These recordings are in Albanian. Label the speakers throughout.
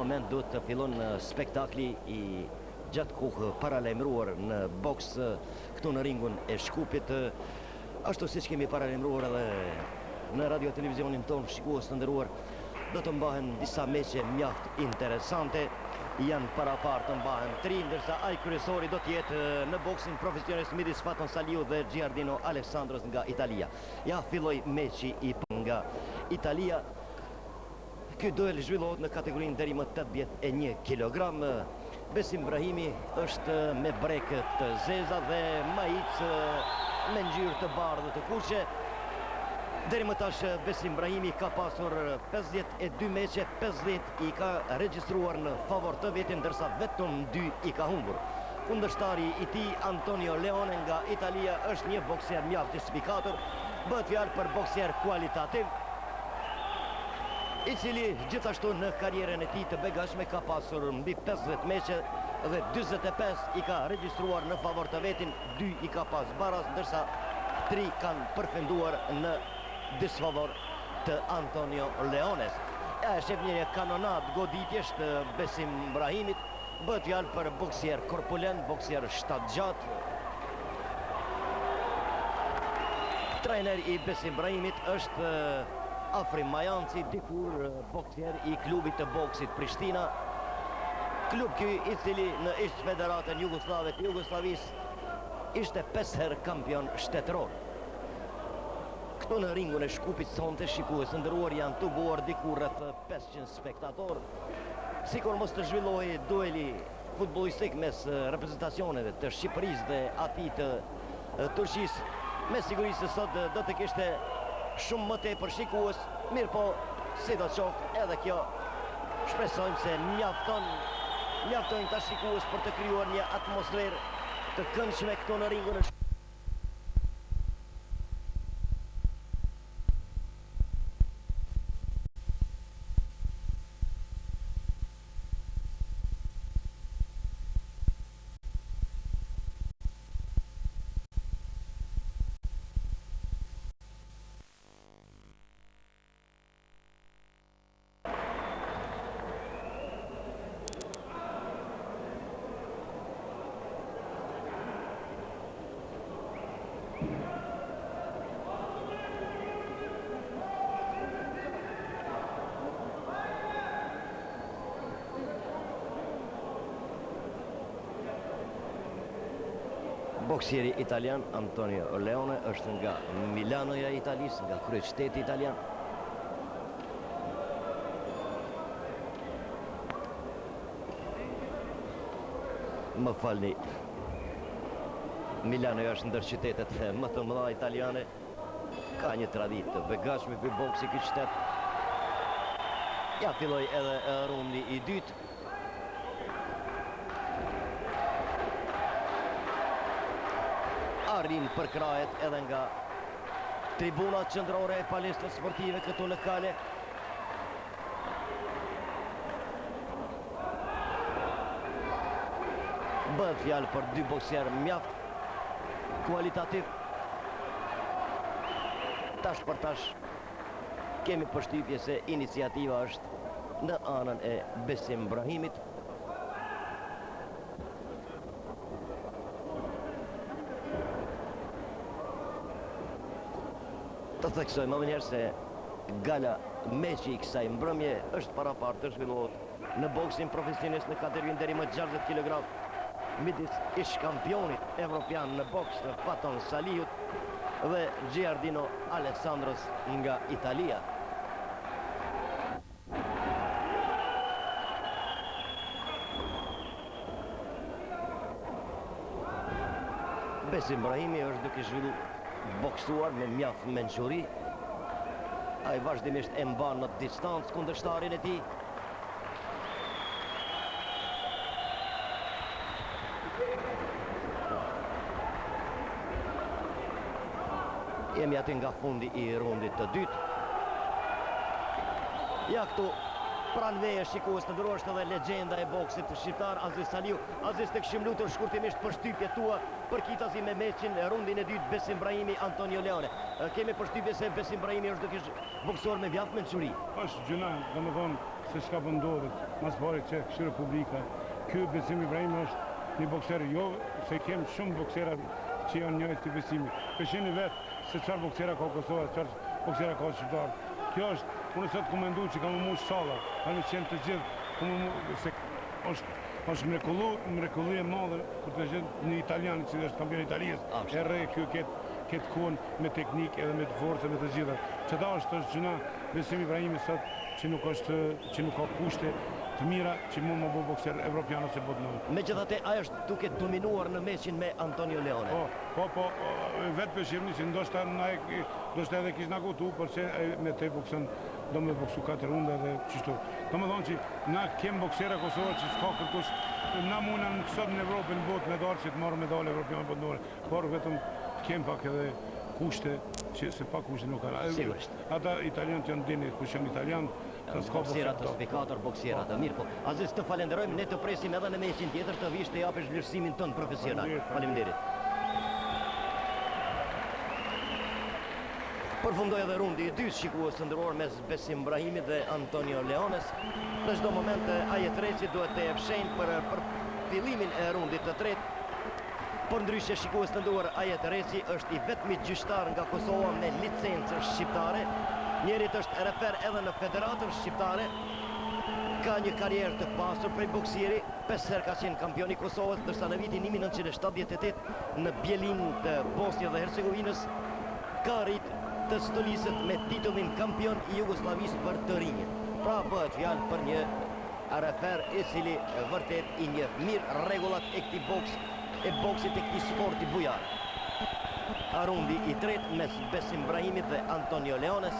Speaker 1: moment duhet të fillon spektakli I gjatë kohë paralajmëruar në boks këtu në ringun e Shkupit. Ashtu siç kemi paralajmëruar edhe në radio televizionin ton, shikues të nderuar, do të mbahen disa meqe mjaft interesante. Janë para parë të mbahen 3, ndërsa ai kryesori do të jetë në boksin profesionist midis Faton Saliu dhe Giardino Alessandros nga Italia. Ja filloi meqi I nga Italia. Ky duel zhvillohet në kategorinë deri më 81 kg. Besim Brahimi është me brek të zeza dhe majic me ngjyrë të bardhë të kuqe. Deri më tash Besim Brahimi ka pasur 52 meqe, 50 I ka regjistruar në favor të vetë, ndërsa vetëm 2 I ka humbur. Kundërshtari I tij Antonio Leone nga Italia është një bokser mjaft I spikatur, bëhet fjalë për bokser kualitativ, I cili gjithashtu në karrierën e tij të begatshme ka pasur mbi 50 meqe dhe 45 I ka regjistruar në favor të vetin, 2 I ka pas baraz, ndërsa 3 kanë përfenduar në disfavor të Antonio Leones. Ja shef një kanonat goditjesh të Besim Brahimit, bëhet fjalë për boksier korpulent, boksier shtatgjat. Trajner I Besim Brahimit është Afrim Majanci, dikur boksier I klubit të boksit Prishtina. Klub ky I cili në ish federatën jugoslave të Jugosllavisë ishte 5 herë kampion shtetëror. Këtu në ringun e Shkupit sonte, shikues të nderuar, janë të buar diku rreth 500 spektator. Sikur mos të zhvillohej dueli futbollistik mes reprezentacioneve të Shqipërisë dhe atij të Turqisë, me siguri se sot do të kishte shumë më tepër shikues, mirë po, si do qoftë edhe kjo, shpresojmë se mjaftojnë ta shikues për të krijuar një atmosferë të këndshme këtu në ringun e Shkupit. Boksieri italian Antonio Leone është nga Milanoja Italisë, nga kryeqyteti italian. Më falni, Milanoja është ndër qytetet më të mëdha italiane. Ka një traditë të begatshme ky boksi ky qytet. Ja filloi edhe rundi I dytë. Arrin përkrahet edhe nga tribunat qendrore e palestres sportive këtu në Kale. Bëhet fjalë për 2 bokserë mjaft kualitativ. Tash për tash kemi përshtypje se iniciativa është në anën e Besim Brahimit. Të theksojmë më njerë se gala meqi I kësaj mbrëmje është para parë të zhvillohet në boksin profesionist në kategorinë deri më 60 kg midis ish kampionit evropian në boks të Faton Saliut dhe Giardino Alessandros nga Italia. Besim Brahimi është duke zhvilluar boksuar me mjaft mençuri. Ai vazhdimisht e mban në distancë kundërshtarin e tij. Jemi aty nga fundi I rundit të dytë. Ja këtu Pranveje shikues të nderuar është edhe legjenda e boksit shqiptar Aziz Saliu. Aziz, të kishim lutur shkurtimisht përshtypjet tua për kitazi me meqin e rundin e dytë Besim Brahimi Antonio Leone. Kemi përshtypje se Besim Brahimi është duke boksor me mjaft mençuri.
Speaker 2: Është gjëna, domethënë se çka po ndodhet mas pari që këshire publika. Ky Besim Brahimi është një bokser, jo se kem shumë boksera që janë njëjtë të Besimi. Përshini vetë se çfarë boksera ka Kosova, çfarë boksera ka shqiptar. Kjo është, unë sot ku mendu që kam mush salla, kanë qenë të gjithë, se është mrekulli e madhe për të gjithë një italian që është kampion Italisë, e re kjo ketë kohën me teknikë edhe me të forcë me të gjitha. Çeta është gjëna Besim Ibrahimi sot që nuk ka kushte të mira që mund më bëjë bokser evropian ose botëror.
Speaker 1: Megjithatë ai është duke dominuar në meqin me Antonio Leone.
Speaker 2: Po, vetë për shirëni që ndoshta edhe kishë nga kutu, përse me te boksen do me boksu 4 runda dhe qështu. Do me thonë që na kem boksera Kosovë që s'ka kërkush, na muna në sot në Evropë në botë medalë që të marrë medalë evropian botërore, por vetëm kem pak edhe kushte që se pa kushte nuk ka.
Speaker 1: Sigurisht.
Speaker 2: Ata italianët janë dini kush janë italian.
Speaker 1: Boksiera të spikator, boksiera të mirë po. Aziz, të falenderojmë, ne të presim edhe në meqin tjetër të vish të japësh vlerësimin tënd profesional. Faleminderit. Përfundoi edhe rundi i dytë shikues të nderuar mes Besim Brahimit dhe Antonio Leones. Në çdo moment Ajet Reci duhet të jep shenjë për fillimin e rundit të tretë. Por ndryshe shikues të nderuar, Ajet Reci është i vetmi gjyqtar nga Kosova me licencë shqiptare. Njerit është refer edhe në Federatën Shqiptare. Ka një karierë të pasur prej boksieri, 5 herë ka qenë kampion i Kosovës, ndërsa në vitin 1978 në Bjelin të Bosnjë dhe Hercegovinës ka arrit të stoliset me titullin kampion i Jugosllavisë për të rinjit. Pra bëhet fjalë për një refer i cili vërtet i njeh mirë rregullat e këtij boksit e këtij sporti bujar. Rundi i tretë mes Besim Brahimit dhe Antonio Leones.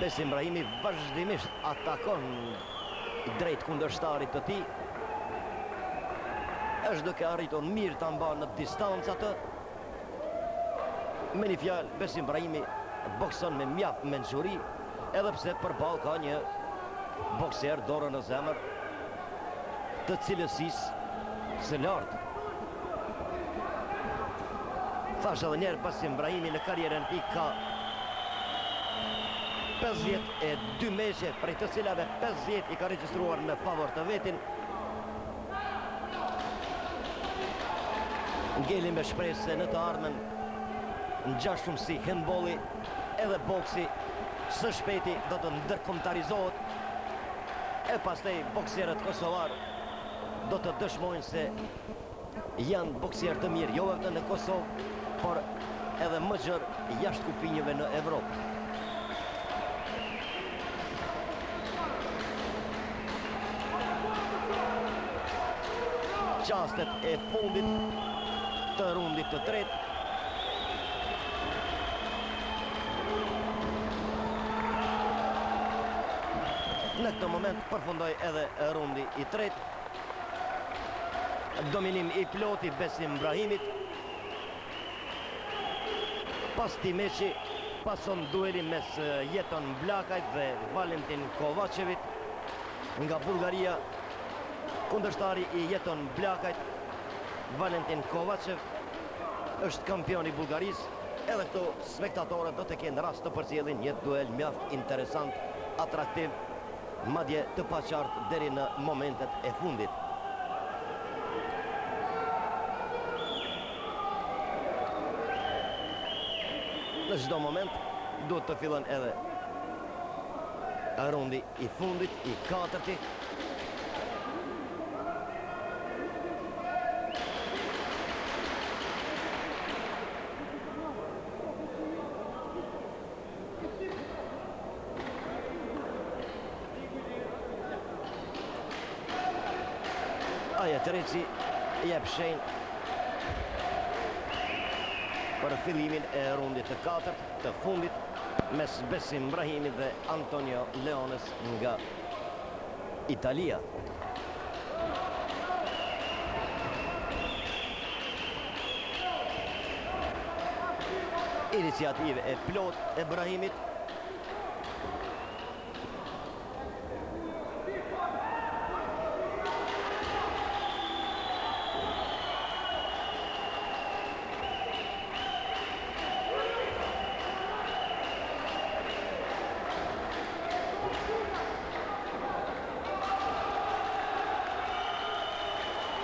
Speaker 1: Besim Brahimi vazhdimisht atakon drejt kundërshtarit të tij. Është duke arritur mirë ta mban në distancë atë. Me një fjalë, Besim Brahimi bokson me mjaft mençuri, edhe pse përballë ka një bokser dorë në zemër të cilësisë së lartë. Thash edhe njerë Besim Brahimi në karierën e tij ka 52 meqe, prej të cilave 50 i ka regjistruar në favor të vetin. Ngeli me shpresë se në të ardhmen ngjashëm si handbolli edhe boksi së shpejti do të ndërkombëtarizohet e pastaj bokserët kosovar do të dëshmojnë se janë bokserë të mirë jo vetëm në Kosovë, por edhe më gjerë jashtë kufinjeve në Evropë. Qastet e fundit të rundit të tretë. Në këtë moment përfundoi edhe rundi i tretë. Dominim i ploti Besim Brahimit. Pas këtij meqi pason dueli mes Jeton Blakajt dhe Valentin Kovacevit nga Bullgaria. Kundërshtari i Jeton Blakajt, Valentin Kovacev, është kampion i Bullgarisë. Edhe këto spektatorët do të kenë rast të përcjellin një duel mjaft interesant, atraktiv, madje të paqartë deri në momentet e fundit. Në çdo moment duhet të fillon edhe rundi i fundit, i katërti. Ajet Reci jep shenjë për fillimin e rundit të katërt të fundit. mes Besim Brahimit dhe Antonio Leones nga Italia. Iniciative e plot e Brahimit.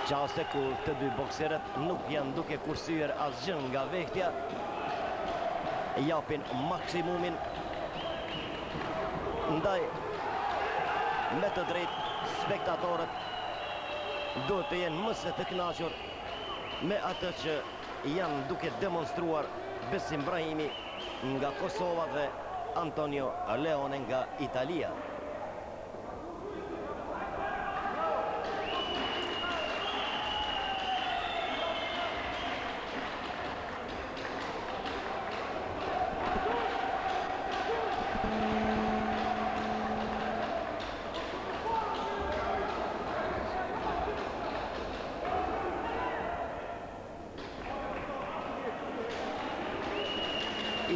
Speaker 1: Qaste ku të dy bokserët nuk janë duke kursyer asgjë nga vehtja, japin maksimumin, ndaj me të drejtë spektatorët duhet të jenë më se të kënaqur me atë që janë duke demonstruar Besim Brahimi nga Kosova dhe Antonio Leone nga Italia.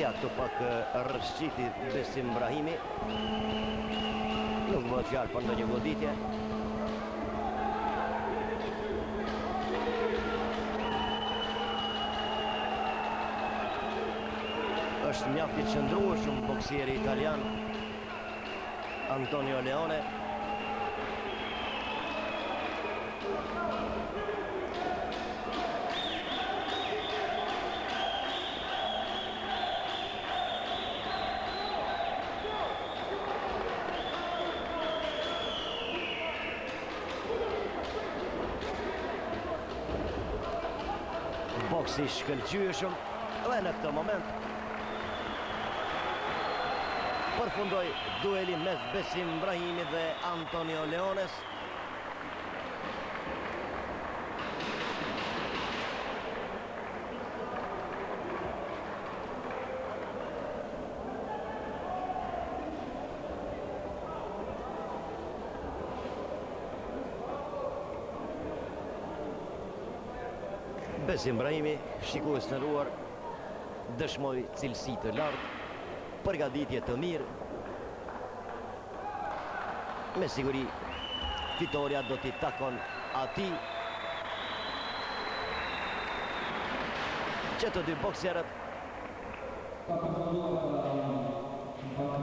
Speaker 1: Ja këtu pak rrëshqiti Besim Brahimi. Nuk bëhet fjalë për ndonjë goditje. Është mjaft i qëndrueshëm boksieri italian Antonio Leone. Boksi shkëlqyeshëm dhe në këtë moment përfundoi dueli mes Besim Brahimit dhe Antonio Leones. Besim Brahimi, shikues të nderuar, dëshmoi cilësi të lartë, përgatitje të mirë. Me siguri fitoria do t'i takon atij. Që të dy bokserët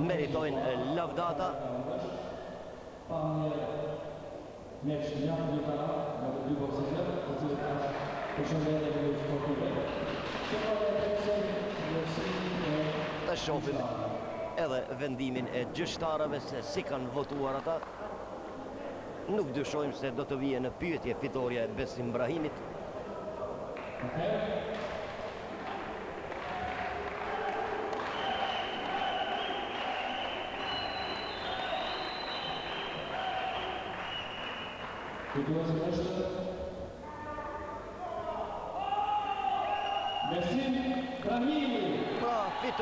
Speaker 1: meritojnë lavdata. Të shohim edhe vendimin e gjyqtarëve se si kanë votuar ata. Nuk dyshojmë se do të vijë në pyetje fitoria e Besim Brahimit.
Speaker 3: Besim Brahimi.
Speaker 1: Pra,